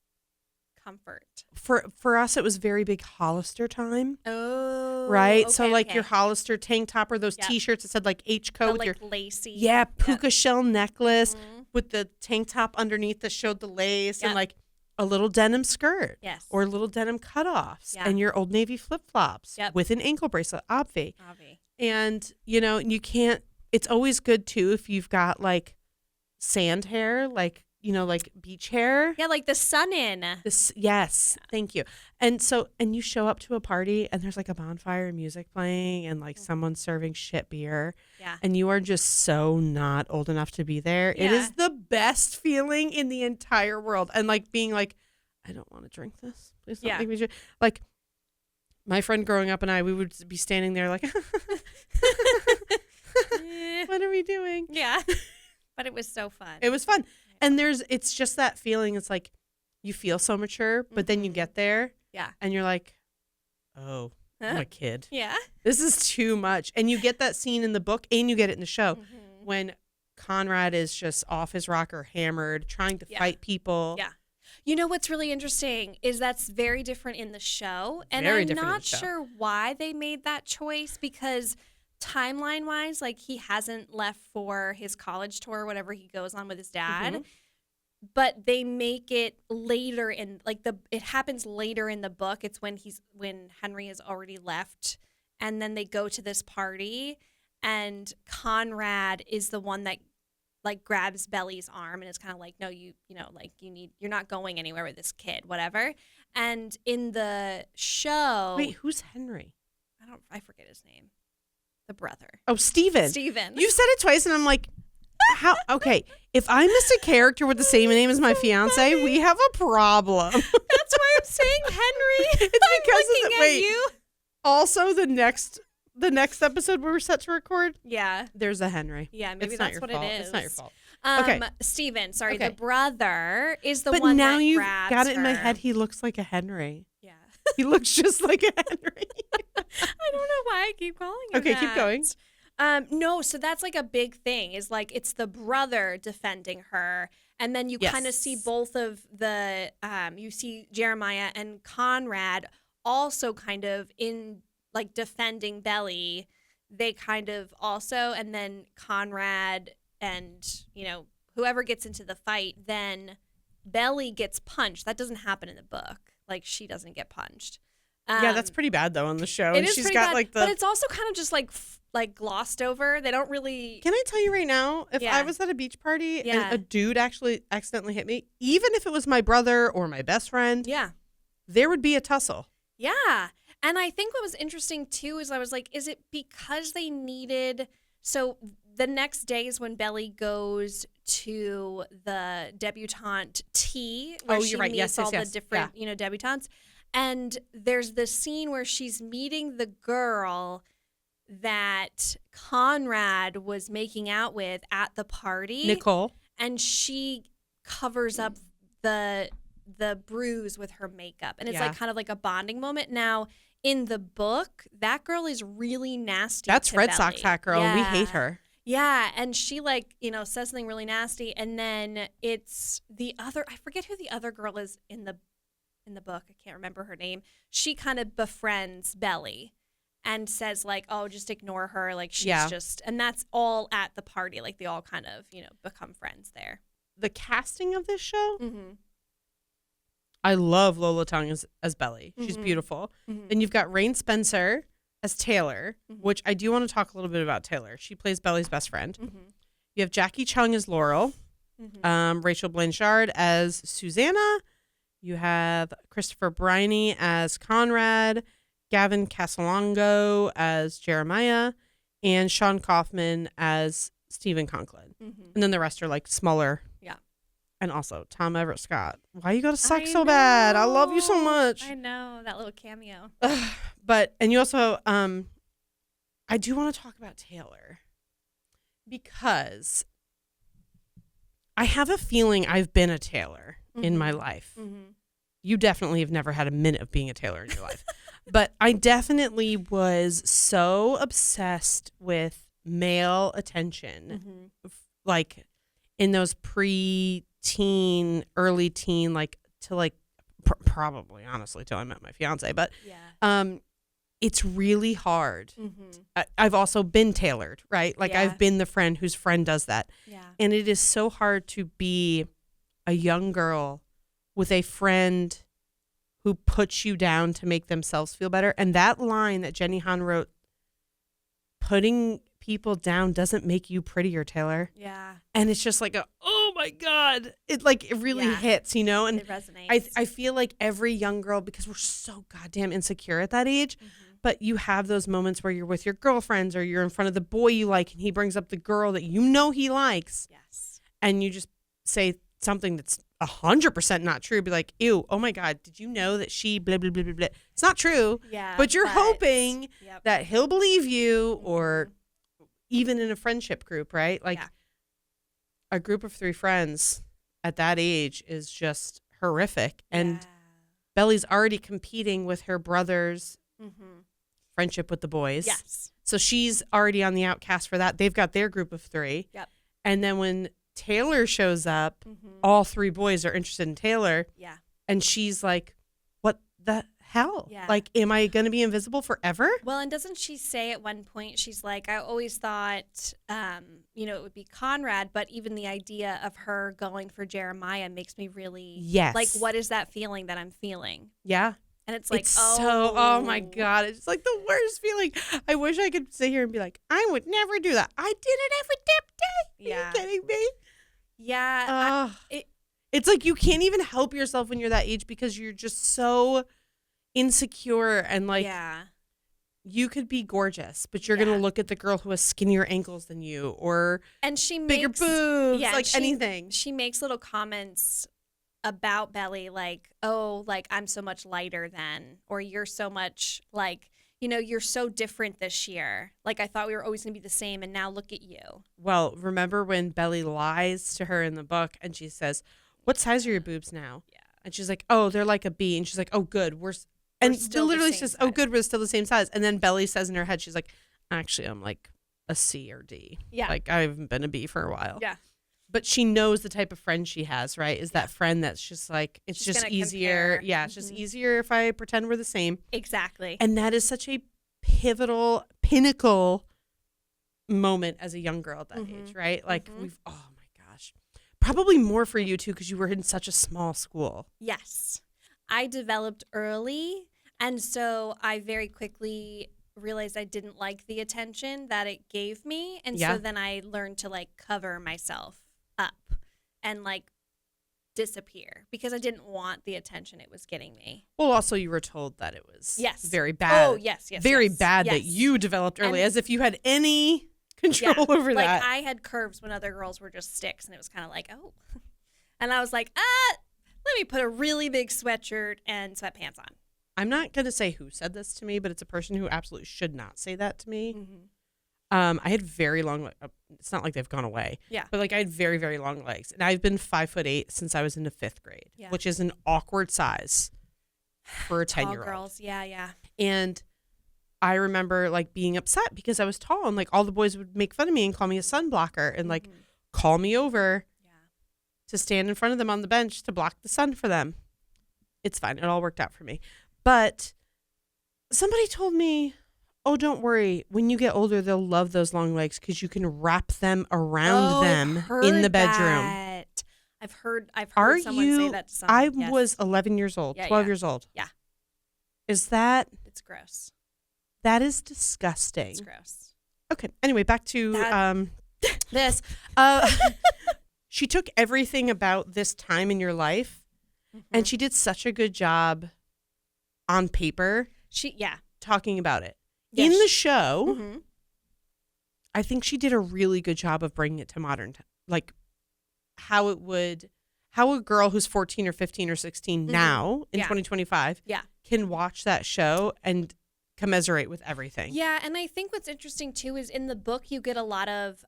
Speaker 1: comfort.
Speaker 2: For us, it was very big Hollister time.
Speaker 1: Oh,
Speaker 2: right. So like your Hollister tank top or those T-shirts that said like H coat with your
Speaker 1: lacy.
Speaker 2: Yeah, puka shell necklace with the tank top underneath that showed the lace and like a little denim skirt.
Speaker 1: Yes.
Speaker 2: Or little denim cutoffs and your Old Navy flip flops with an ankle bracelet, obvi. And you can't. It's always good too if you've got like sand hair, like beach hair.
Speaker 1: Yeah, like the sun in.
Speaker 2: Yes, thank you. And you show up to a party and there's like a bonfire and music playing and like someone serving shit beer.
Speaker 1: Yeah.
Speaker 2: And you are just so not old enough to be there. Yeah. It is the best feeling in the entire world. And like being like, I don't want to drink this. Please don't make me drink. Like my friend growing up and we would be standing there like, what are we doing?
Speaker 1: Yeah. But it was so fun.
Speaker 2: It was fun. And it's just that feeling. It's like you feel so mature, but then you get there.
Speaker 1: Yeah.
Speaker 2: And you're like, oh, I'm a kid.
Speaker 1: Yeah.
Speaker 2: This is too much. And you get that scene in the book and you get it in the show when Conrad is just off his rocker, hammered, trying to fight people.
Speaker 1: Yeah. You know what's really interesting is that's very different in the show. And I'm not sure why they made that choice because timeline-wise, like he hasn't left for his college tour or whatever he goes on with his dad. But they make it later in it happens later in the book. It's when Henry has already left and then they go to this party and Conrad is the one that like grabs Belly's arm and it's kind of like, no, you're not going anywhere with this kid, whatever. And in the show,
Speaker 2: wait, who's Henry?
Speaker 1: I forget his name. The brother.
Speaker 2: Oh, Steven.
Speaker 1: You've
Speaker 2: said it twice, and I'm like, how? Okay, if I miss a character with the same name as my fiance, we have a problem.
Speaker 1: That's why I'm saying Henry.
Speaker 2: It's because
Speaker 1: I'm looking at you.
Speaker 2: Also, the next the next episode where we're set to record,
Speaker 1: Yeah.
Speaker 2: there's a Henry.
Speaker 1: Yeah, maybe
Speaker 2: It's not
Speaker 1: that's
Speaker 2: your
Speaker 1: what
Speaker 2: fault.
Speaker 1: it is.
Speaker 2: It's not your fault. Okay.
Speaker 1: Steven, sorry,
Speaker 2: Okay.
Speaker 1: the brother is the
Speaker 2: But
Speaker 1: one
Speaker 2: now
Speaker 1: that
Speaker 2: you've
Speaker 1: grabs
Speaker 2: got it in my
Speaker 1: her.
Speaker 2: head. He looks like a Henry.
Speaker 1: Yeah.
Speaker 2: He looks just like a Henry.
Speaker 1: I don't know why I keep calling him
Speaker 2: Okay,
Speaker 1: that.
Speaker 2: keep going.
Speaker 1: No, so that's like a big thing is like it's the brother defending her. And then you kind of see both of the, you see Jeremiah and Conrad also kind of in like defending Belly. They kind of also, and then Conrad and, you know, whoever gets into the fight, then Belly gets punched. That doesn't happen in the book. Like she doesn't get punched.
Speaker 2: Yeah, that's pretty bad though on the show.
Speaker 1: It
Speaker 2: And
Speaker 1: is
Speaker 2: she's
Speaker 1: pretty
Speaker 2: got
Speaker 1: bad,
Speaker 2: like the.
Speaker 1: but it's also kind of just like glossed over. They don't really.
Speaker 2: Can I tell you right now, if
Speaker 1: Yeah.
Speaker 2: I was at a beach party
Speaker 1: Yeah.
Speaker 2: and a dude actually accidentally hit me, even if it was my brother or my best friend,
Speaker 1: Yeah.
Speaker 2: there would be a tussle.
Speaker 1: Yeah. And I think what was interesting too is I was like, is it because they needed. So the next day is when Belly goes to the debutante tea, where she
Speaker 2: you're right.
Speaker 1: meets
Speaker 2: Yes,
Speaker 1: all
Speaker 2: yes.
Speaker 1: the different, you know, debutantes. And there's this scene where she's meeting the girl that Conrad was making out with at the party.
Speaker 2: Nicole.
Speaker 1: And she covers up the bruise with her makeup. And it's like kind of like a bonding moment. Now, in the book, that girl is really nasty.
Speaker 2: That's
Speaker 1: to
Speaker 2: Red
Speaker 1: Belly.
Speaker 2: Sox hat girl, and we hate her.
Speaker 1: Yeah, and she like, you know, says something really nasty, and then it's the other, I forget who the other girl is in the book. I can't remember her name. She kind of befriends Belly and says like, "Oh, just ignore her, like she's just," and that's all at the party. Like they all kind of, you know, become friends there.
Speaker 2: The casting of this show,
Speaker 1: Mm-hmm.
Speaker 2: I love Lola Tongue as Belly. She's
Speaker 1: Mhm.
Speaker 2: beautiful.
Speaker 1: Mm-hmm.
Speaker 2: Then you've got Rain Spencer as Taylor,
Speaker 1: Mhm.
Speaker 2: which I do want to talk a little bit about Taylor. She plays Belly's best friend.
Speaker 1: Mm-hmm.
Speaker 2: You have Jackie Chung as Laurel,
Speaker 1: Mm-hmm.
Speaker 2: Rachel Blanchard as Susanna. You have Christopher Briney as Conrad, Gavin Casalongo as Jeremiah, and Sean Kaufman as Stephen Conklin.
Speaker 1: Mm-hmm.
Speaker 2: And then the rest are like smaller.
Speaker 1: Yeah.
Speaker 2: And also Tom Everett Scott. Why you gotta suck so bad? I love you so much.
Speaker 1: I know that little cameo.
Speaker 2: But and you also I do want to talk about Taylor because I have a feeling I've been a Taylor in my life.
Speaker 1: Mm-hmm.
Speaker 2: You definitely have never had a minute of being a Taylor in your life. But I definitely was so obsessed with male attention,
Speaker 1: Mm-hmm.
Speaker 2: like in those pre-teen, early teen, like to like probably honestly till I met my fiance. But
Speaker 1: Yeah.
Speaker 2: it's really hard.
Speaker 1: Mm-hmm.
Speaker 2: I've also been tailored, right? Like
Speaker 1: Yeah.
Speaker 2: I've been the friend whose friend does that.
Speaker 1: Yeah.
Speaker 2: And it is so hard to be a young girl with a friend who puts you down to make themselves feel better. And that line that Jenny Han wrote, putting people down doesn't make you prettier, Taylor.
Speaker 1: Yeah.
Speaker 2: And it's just like oh my God. It really
Speaker 1: Yeah.
Speaker 2: hits, you know? And
Speaker 1: It resonates.
Speaker 2: I feel like every young girl, because we're so goddamn insecure at that age,
Speaker 1: Mm-hmm.
Speaker 2: but you have those moments where you're with your girlfriends or you're in front of the boy you like and he brings up the girl that you know he likes
Speaker 1: Yes.
Speaker 2: and you just say something that's 100% not true. Be like, ew, oh my God, did you know that she blah, blah, blah, blah, blah. It's not true,
Speaker 1: Yeah.
Speaker 2: but you're hoping
Speaker 1: Yep.
Speaker 2: that he'll believe you or
Speaker 1: Mhm.
Speaker 2: even in a friendship group, right? Like
Speaker 1: Yeah.
Speaker 2: a group of 3 friends at that age is just horrific. And Belly's already competing with her brother's
Speaker 1: Mm-hmm.
Speaker 2: friendship with the boys.
Speaker 1: Yes.
Speaker 2: So she's already on the outcast for that. They've got their group of 3.
Speaker 1: Yep.
Speaker 2: And then when Taylor shows up,
Speaker 1: Mm-hmm.
Speaker 2: all 3 boys are interested in Taylor.
Speaker 1: Yeah.
Speaker 2: And she's like, what the hell?
Speaker 1: Yeah.
Speaker 2: Like, am I going to be invisible forever?
Speaker 1: Well, and doesn't she say at one point, she's like, I always thought, you know, it would be Conrad, but even the idea of her going for Jeremiah makes me really,
Speaker 2: Yes.
Speaker 1: like, what is that feeling that I'm feeling?
Speaker 2: Yeah.
Speaker 1: And it's like,
Speaker 2: It's oh my God. It's like the worst feeling. I wish I could sit here and be like, I would never do that. I did it every damn day.
Speaker 1: Yeah.
Speaker 2: Are you kidding me?
Speaker 1: Yeah.
Speaker 2: It's like you can't even help yourself when you're that age because you're just so insecure and like
Speaker 1: yeah.
Speaker 2: you could be gorgeous, but you're
Speaker 1: Yeah.
Speaker 2: going to look at the girl who has skinnier ankles than you or
Speaker 1: And she
Speaker 2: bigger
Speaker 1: makes,
Speaker 2: boobs,
Speaker 1: yeah,
Speaker 2: like
Speaker 1: she-
Speaker 2: anything.
Speaker 1: She makes little comments about Belly, like, oh, like, I'm so much lighter than, or you're so much, like, you know, you're so different this year. Like, I thought we were always going to be the same, and now look at you.
Speaker 2: Well, remember when Belly lies to her in the book and she says, what size are your boobs now?
Speaker 1: Yeah.
Speaker 2: And she's like, oh, they're like a B. And she's like, oh, good. And
Speaker 1: still the
Speaker 2: literally
Speaker 1: same
Speaker 2: says, oh,
Speaker 1: size.
Speaker 2: good, we're still the same size. And then Belly says in her head, she's like, actually, I'm like a C or D.
Speaker 1: Yeah.
Speaker 2: Like, I haven't been a B for a while.
Speaker 1: Yeah.
Speaker 2: But she knows the type of friend she has, right? Is that friend that's just like, it's
Speaker 1: She's
Speaker 2: just
Speaker 1: gonna
Speaker 2: easier.
Speaker 1: compare.
Speaker 2: Yeah, it's just easier if I pretend we're the same.
Speaker 1: Exactly.
Speaker 2: And that is such a pivotal, pinnacle moment as a young girl at that age, right? Like, oh my gosh. Probably more for you, too, because you were in such a small school.
Speaker 1: Yes. I developed early, and so I very quickly realized I didn't like the attention that it gave me. And
Speaker 2: Yeah.
Speaker 1: so then I learned to, like, cover myself up and, like, disappear because I didn't want the attention it was getting me.
Speaker 2: Well, also, you were told that it was
Speaker 1: Yes.
Speaker 2: very bad.
Speaker 1: Oh, yes, yes,
Speaker 2: Very
Speaker 1: yes,
Speaker 2: bad that
Speaker 1: yes.
Speaker 2: you developed early,
Speaker 1: And-
Speaker 2: as if you had any control over
Speaker 1: like,
Speaker 2: that.
Speaker 1: I had curves when other girls were just sticks, and it was kind of like, oh. And I was like, let me put a really big sweatshirt and sweatpants on.
Speaker 2: I'm not going to say who said this to me, but it's a person who absolutely should not say that to me.
Speaker 1: Mm-hmm.
Speaker 2: I had very long, it's not like they've gone away.
Speaker 1: Yeah.
Speaker 2: But like I had very, very long legs. And I've been 5'8" since I was in the 5th grade,
Speaker 1: Yeah.
Speaker 2: which is an awkward size for a
Speaker 1: Tall
Speaker 2: 10-year-old.
Speaker 1: girls. Yeah.
Speaker 2: And I remember like being upset because I was tall and like all the boys would make fun of me and call me a sun blocker and like call me over
Speaker 1: Yeah.
Speaker 2: to stand in front of them on the bench to block the sun for them. It's fine. It all worked out for me. But somebody told me, oh, don't worry. When you get older, they'll love those long legs because you can wrap them around them in the bedroom.
Speaker 1: I've heard
Speaker 2: Are
Speaker 1: someone
Speaker 2: you?
Speaker 1: say that to someone.
Speaker 2: I
Speaker 1: Yes.
Speaker 2: was 11 years old,
Speaker 1: Yeah,
Speaker 2: 12
Speaker 1: yeah.
Speaker 2: years old.
Speaker 1: Yeah.
Speaker 2: Is that?
Speaker 1: It's gross.
Speaker 2: That is disgusting.
Speaker 1: It's gross.
Speaker 2: Okay. Anyway, back to
Speaker 1: That-
Speaker 2: this. She took everything about this time in your life, and she did such a good job on paper
Speaker 1: Yeah.
Speaker 2: talking about it.
Speaker 1: Yes.
Speaker 2: In the show,
Speaker 1: Mm-hmm.
Speaker 2: I think she did a really good job of bringing it to modern time. Like how a girl who's 14 or 15 or 16 now in
Speaker 1: Yeah.
Speaker 2: 2025
Speaker 1: Yeah.
Speaker 2: can watch that show and commiserate with everything.
Speaker 1: Yeah, and I think what's interesting too is in the book you get a lot of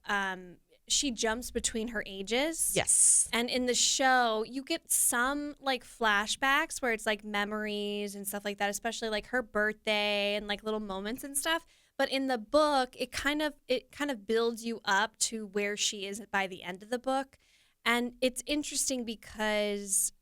Speaker 1: she jumps between her ages.
Speaker 2: Yes.
Speaker 1: And in the show, you get some like flashbacks where it's like memories and stuff like that, especially like her birthday and like little moments and stuff. But in the book, it kind of builds you up to where she is by the end of the book. And it's interesting because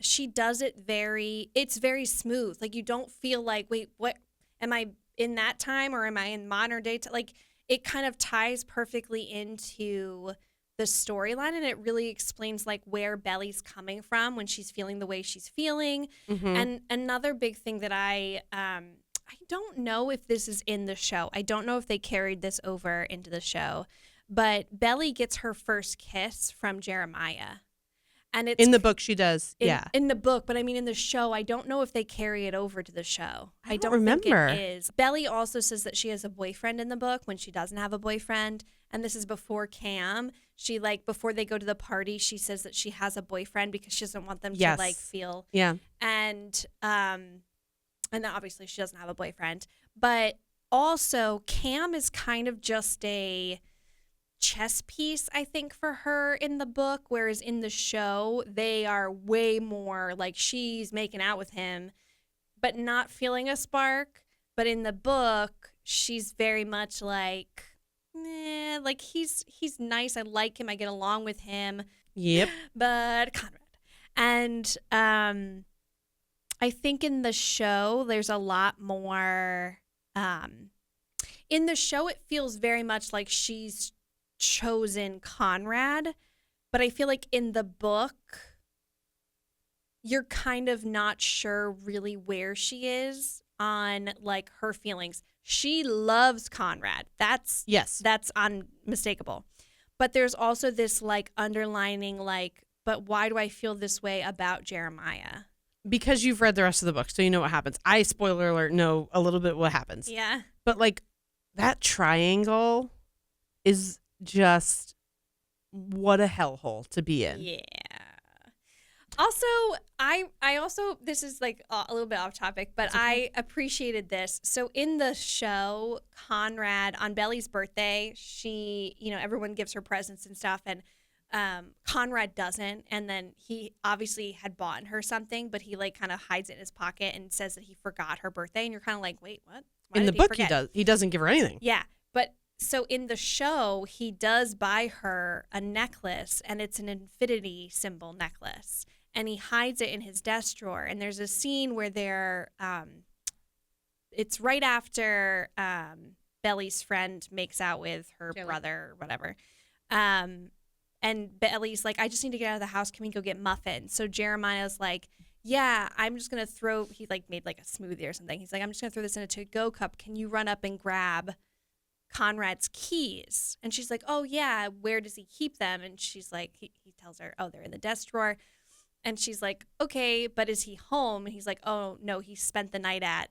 Speaker 1: she does it it's very smooth. Like you don't feel like, wait, what am I in that time or am I in modern day? Like it kind of ties perfectly into the storyline, and it really explains like where Belly's coming from when she's feeling the way she's feeling.
Speaker 2: Mm-hmm.
Speaker 1: And another big thing that I don't know if this is in the show. I don't know if they carried this over into the show, but Belly gets her first kiss from Jeremiah. And it's
Speaker 2: In the book, she does. Yeah.
Speaker 1: in the book, but I mean in the show, I don't know if they carry it over to the show.
Speaker 2: I don't
Speaker 1: think
Speaker 2: remember.
Speaker 1: it is. Belly also says that she has a boyfriend in the book when she doesn't have a boyfriend, and this is before Cam. She like before they go to the party, she says that she has a boyfriend because she doesn't want them
Speaker 2: Yes.
Speaker 1: to like feel.
Speaker 2: Yeah.
Speaker 1: And obviously she doesn't have a boyfriend, but also Cam is kind of just a chess piece, I think, for her in the book, whereas in the show they are way more like she's making out with him but not feeling a spark. But in the book she's very much like like he's nice, I like him, I get along with him,
Speaker 2: Yep.
Speaker 1: but Conrad. And I think in the show there's a lot more in the show it feels very much like she's chosen Conrad, but I feel like in the book you're kind of not sure really where she is on like her feelings. She loves Conrad. That's unmistakable. But there's also this like underlining like, but why do I feel this way about Jeremiah?
Speaker 2: Because you've read the rest of the book, so you know what happens. I, spoiler alert, know a little bit what happens.
Speaker 1: Yeah.
Speaker 2: But like that triangle is just what a hellhole to be in.
Speaker 1: Yeah. Also, I also, this is like a little bit off topic, but I appreciated this. So in the show, Conrad, on Belly's birthday, she, everyone gives her presents and stuff, and Conrad doesn't. And then he obviously had bought her something, but he like kind of hides it in his pocket and says that he forgot her birthday. And you're kind of like, wait, what? Why
Speaker 2: In the
Speaker 1: did
Speaker 2: book,
Speaker 1: forget?
Speaker 2: he doesn't give her anything.
Speaker 1: Yeah. But so in the show, he does buy her a necklace, and it's an infinity symbol necklace. And he hides it in his desk drawer. And there's a scene where it's right after Belly's friend makes out with her brother or whatever. And Belly's like, I just need to get out of the house. Can we go get muffins? So Jeremiah's like, yeah, I'm just going to he like made like a smoothie or something. He's like, I'm just going to throw this in a to-go cup. Can you run up and grab Conrad's keys? And she's like, oh yeah, where does he keep them? And she's like, he tells her, oh, they're in the desk drawer. And she's like, okay, but is he home? And he's like, oh, no, he spent the night at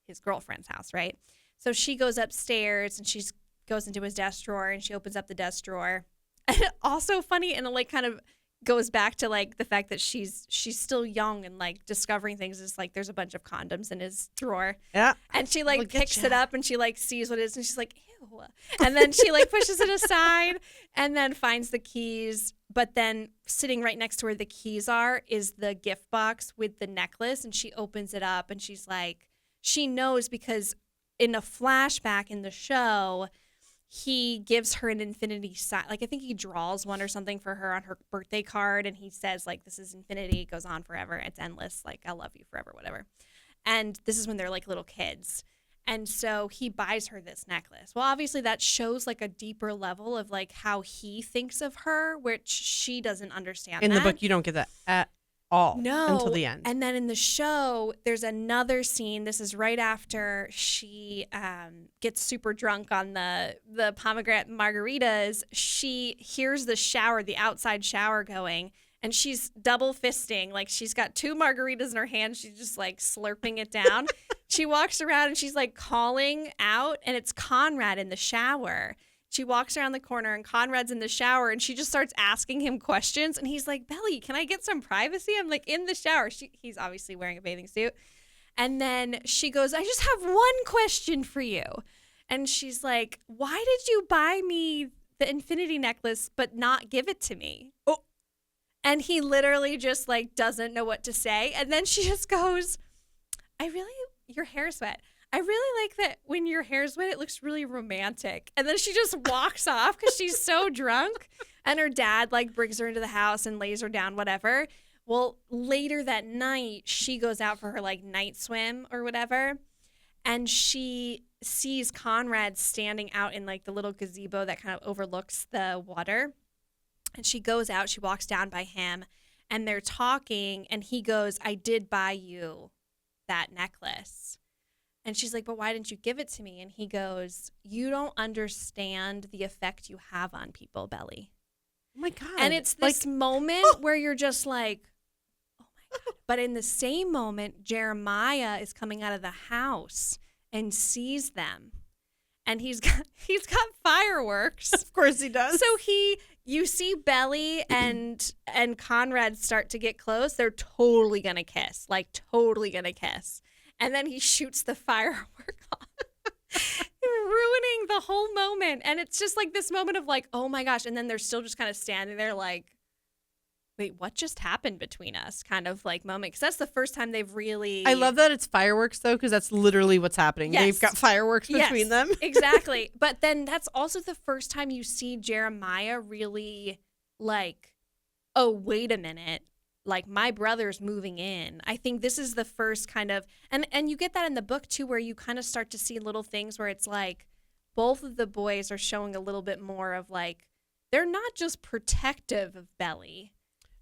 Speaker 1: his girlfriend's house, right? So she goes upstairs and she goes into his desk drawer and she opens up the desk drawer. And also funny, and it like kind of goes back to like the fact that she's still young and like discovering things. Is like there's a bunch of condoms in his drawer. Yeah. And she like picks it up and she like sees what it is and she's like, ew. And then she like pushes it aside and then finds the keys. But then sitting right next to where the keys are is the gift box with the necklace. And she opens it up and she's like, she knows because in a flashback in the show, he gives her an infinity sign. Like, I think he draws one or something for her on her birthday card. And he says, like, this is infinity. It goes on forever. It's endless. Like, I love you forever, whatever. And this is when they're, like, little kids. And so he buys her this necklace. Well, obviously that shows, like, a deeper level of, like, how he thinks of her, which she doesn't understand.
Speaker 2: In the book, you don't get that at all until the end.
Speaker 1: And then in the show, there's another scene. This is right after she gets super drunk on the pomegranate margaritas. She hears the outside shower going, and she's double fisting. Like, she's got 2 margaritas in her hand. She's just like slurping it down. She walks around and she's like calling out, and it's Conrad in the shower. She walks around the corner and Conrad's in the shower and she just starts asking him questions. And he's like, Belly, can I get some privacy? I'm like, in the shower. He's obviously wearing a bathing suit. And then she goes, I just have one question for you. And she's like, why did you buy me the infinity necklace but not give it to me? Oh. And he literally just like doesn't know what to say. And then she just goes, your hair's wet. I really like that when your hair's wet, it looks really romantic. And then she just walks off because she's so drunk. And her dad like brings her into the house and lays her down, whatever. Well, later that night, she goes out for her like night swim or whatever. And she sees Conrad standing out in like the little gazebo that kind of overlooks the water. And she goes out, she walks down by him and they're talking. And he goes, I did buy you that necklace. And she's like, but why didn't you give it to me? And he goes, you don't understand the effect you have on people, Belly.
Speaker 2: Oh, my God.
Speaker 1: And it's this moment where you're just like, oh, my God. But in the same moment, Jeremiah is coming out of the house and sees them. And he's got fireworks.
Speaker 2: Of course he does.
Speaker 1: So you see Belly and Conrad start to get close. They're totally going to kiss, like totally going to kiss. And then he shoots the firework off, ruining the whole moment. And it's just like this moment of like, oh my gosh. And then they're still just kind of standing there like, wait, what just happened between us? Kind of like moment. Because that's the first time they've really.
Speaker 2: I love that it's fireworks though, because that's literally what's happening.
Speaker 1: Yes.
Speaker 2: They've got fireworks between them.
Speaker 1: Exactly. But then that's also the first time you see Jeremiah really like, oh, wait a minute. Like, my brother's moving in. I think this is the first kind of, and you get that in the book too, where you kind of start to see little things where it's like both of the boys are showing a little bit more of like, they're not just protective of Belly.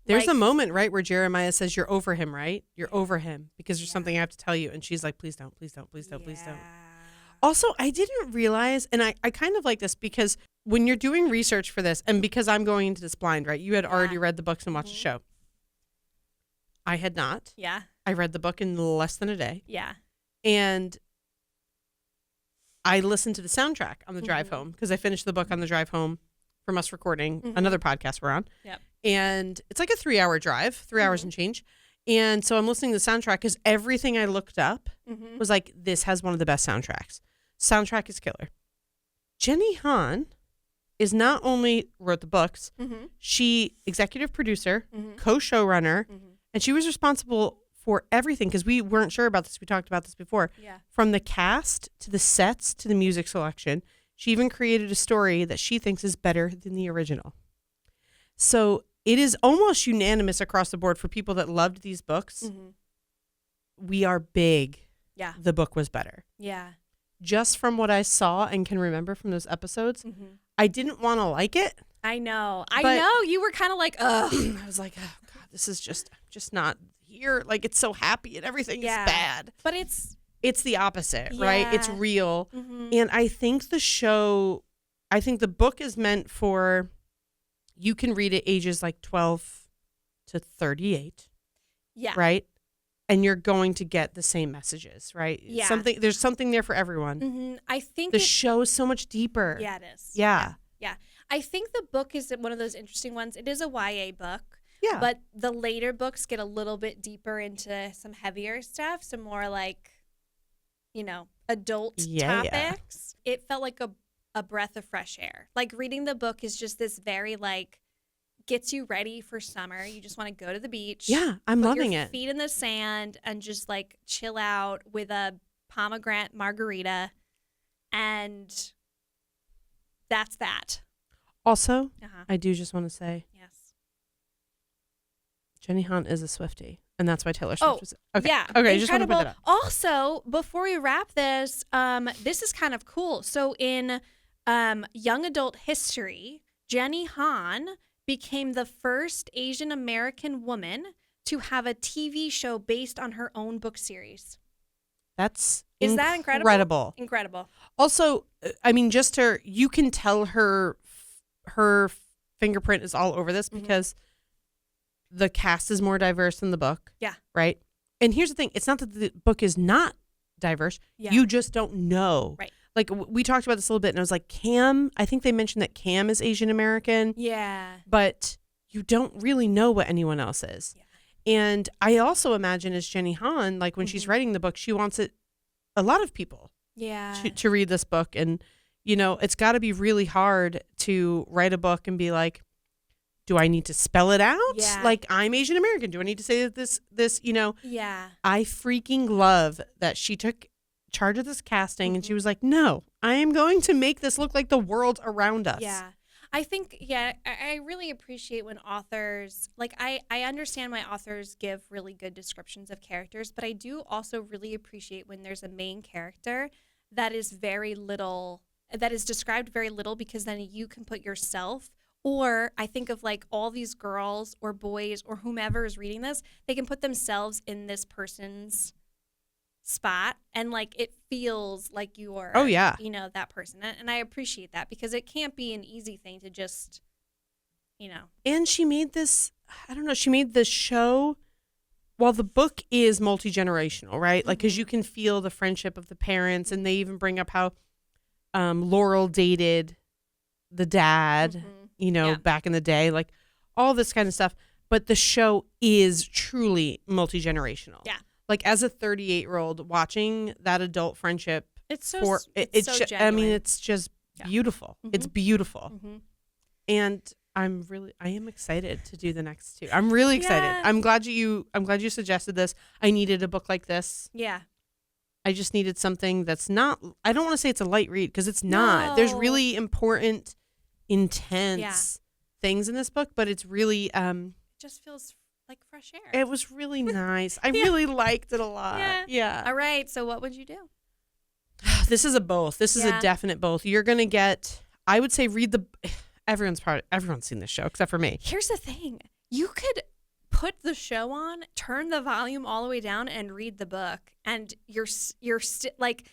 Speaker 2: There's a moment, right, where Jeremiah says, you're over him, right? You're over him because there's something I have to tell you. And she's like, please don't, please don't, please don't, please don't. Also, I didn't realize, and I kind of like this because when you're doing research for this, and because I'm going into this blind, right? You had already read the books and watched the show. I had not.
Speaker 1: Yeah.
Speaker 2: I read the book in less than a day.
Speaker 1: Yeah.
Speaker 2: And I listened to the soundtrack on the drive home because I finished the book on the drive home from us recording another podcast we're on.
Speaker 1: Yep.
Speaker 2: And it's like a 3-hour drive, 3 hours and change. And so I'm listening to the soundtrack because everything I looked up was like, this has one of the best soundtracks. Soundtrack is killer. Jenny Han is not only wrote the books, she executive producer, co-showrunner, and she was responsible for everything because we weren't sure about this. We talked about this before.
Speaker 1: Yeah.
Speaker 2: From the cast to the sets to the music selection. She even created a story that she thinks is better than the original. So it is almost unanimous across the board for people that loved these books. We are big.
Speaker 1: Yeah.
Speaker 2: The book was better.
Speaker 1: Yeah.
Speaker 2: Just from what I saw and can remember from those episodes, I didn't want to like it.
Speaker 1: I know. You were kind of like, ugh.
Speaker 2: I was like, oh God, this is just not here. Like, it's so happy and everything is bad.
Speaker 1: But it's
Speaker 2: the opposite, right? It's real. And I think the book is meant for, you can read it ages like 12 to 38.
Speaker 1: Yeah.
Speaker 2: Right? And you're going to get the same messages, right?
Speaker 1: Yeah.
Speaker 2: There's something there for everyone.
Speaker 1: I think
Speaker 2: the show is so much deeper.
Speaker 1: Yeah, it is.
Speaker 2: Yeah.
Speaker 1: Yeah. I think the book is one of those interesting ones. It is a YA book.
Speaker 2: Yeah.
Speaker 1: But the later books get a little bit deeper into some heavier stuff, some more like, adult topics. It felt like a breath of fresh air. Like reading the book is just this very like, gets you ready for summer. You just want to go to the beach.
Speaker 2: Yeah, I'm loving
Speaker 1: your
Speaker 2: it.
Speaker 1: Feet in the sand and just like chill out with a pomegranate margarita. And that's that.
Speaker 2: Also, I do just want to say,
Speaker 1: yes,
Speaker 2: Jenny Han is a Swiftie, and that's why Taylor Swift was. Okay.
Speaker 1: Yeah.
Speaker 2: Okay.
Speaker 1: Incredible.
Speaker 2: Just want to put that up.
Speaker 1: Also, before we wrap this, this is kind of cool. So in young adult history, Jenny Han became the first Asian American woman to have a TV show based on her own book series.
Speaker 2: That's
Speaker 1: that incredible? Incredible.
Speaker 2: Also, I mean, you can tell her fingerprint is all over this because the cast is more diverse than the book.
Speaker 1: Yeah.
Speaker 2: Right. And here's the thing. It's not that the book is not diverse.
Speaker 1: Yeah.
Speaker 2: You just don't know.
Speaker 1: Right.
Speaker 2: Like we talked about this a little bit and I was like, Cam, I think they mentioned that Cam is Asian American.
Speaker 1: Yeah.
Speaker 2: But you don't really know what anyone else is.
Speaker 1: Yeah.
Speaker 2: And I also imagine as Jenny Han, like when she's writing the book, she wants a lot of people to read this book. And, it's got to be really hard to write a book and be like, do I need to spell it out?
Speaker 1: Yeah.
Speaker 2: Like, I'm Asian American. Do I need to say this,
Speaker 1: Yeah.
Speaker 2: I freaking love that she took charge of this casting and she was like, no, I am going to make this look like the world around us.
Speaker 1: Yeah. I think, I really appreciate when authors, like I understand why authors give really good descriptions of characters, but I do also really appreciate when there's a main character that is described very little because then you can put yourself, or I think of like all these girls or boys or whomever is reading this, they can put themselves in this person's spot and like it feels like you are that person, and I appreciate that because it can't be an easy thing to just
Speaker 2: and she made this show while the book is multi-generational, right? Like because you can feel the friendship of the parents, and they even bring up how Laurel dated the dad back in the day, like all this kind of stuff, but the show is truly multi-generational. Like as a 38-year-old watching that adult friendship,
Speaker 1: it's so genuine.
Speaker 2: I mean, it's just beautiful. It's beautiful, and I am excited to do the next two. I'm really excited.
Speaker 1: Yeah.
Speaker 2: I'm glad you suggested this. I needed a book like this.
Speaker 1: Yeah.
Speaker 2: I just needed something that's not. I don't want to say it's a light read because it's not.
Speaker 1: No.
Speaker 2: There's really important, intense things in this book, but it's really.
Speaker 1: It just feels like fresh air.
Speaker 2: It was really nice. I really liked it a lot. Yeah.
Speaker 1: All right. So what would you do?
Speaker 2: This is a both. This is a definite both. You're going to get, I would say read everyone's seen this show except for me.
Speaker 1: Here's the thing. You could put the show on, turn the volume all the way down and read the book. And you're like,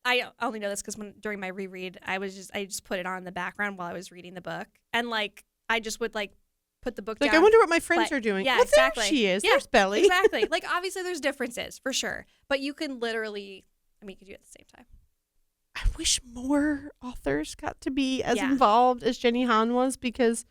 Speaker 1: I only know this because during my reread, I just put it on in the background while I was reading the book. And like, I just would like, put the book down.
Speaker 2: I wonder what my friends are doing.
Speaker 1: Yeah,
Speaker 2: well,
Speaker 1: exactly.
Speaker 2: There she is.
Speaker 1: Yeah,
Speaker 2: there's Belly.
Speaker 1: Exactly. Like, obviously, there's differences, for sure. But you can literally, you could do it at the same time.
Speaker 2: I wish more authors got to be as involved as Jenny Han was because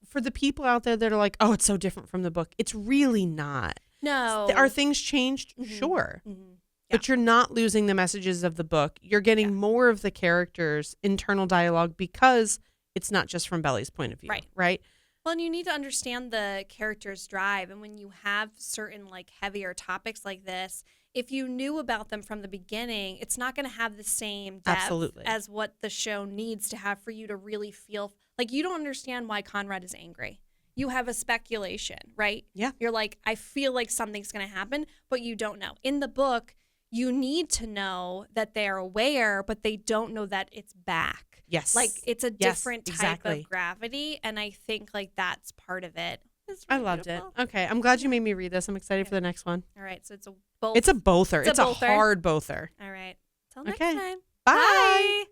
Speaker 2: for the people out there that are like, oh, it's so different from the book, it's really not.
Speaker 1: No.
Speaker 2: Are things changed?
Speaker 1: Mhm.
Speaker 2: Sure.
Speaker 1: Mm-hmm.
Speaker 2: But you're not losing the messages of the book. You're getting more of the characters' internal dialogue because it's not just from Belly's point of view. Right?
Speaker 1: Well, and you need to understand the character's drive. And when you have certain like heavier topics like this, if you knew about them from the beginning, it's not going to have the same depth as what the show needs to have for you to really feel. Like, you don't understand why Conrad is angry. You have a speculation, right?
Speaker 2: Yeah.
Speaker 1: You're like, I feel like something's going to happen, but you don't know. In the book, you need to know that they're aware, but they don't know that it's back.
Speaker 2: Yes.
Speaker 1: Like, it's a different type of gravity, and I think, like, that's part of it.
Speaker 2: I loved it. Okay, I'm glad you made me read this. I'm excited for the next one.
Speaker 1: All right, so it's a both.
Speaker 2: It's a bother. It's a hard bother.
Speaker 1: All right. Till next time.
Speaker 2: Bye.
Speaker 1: Bye.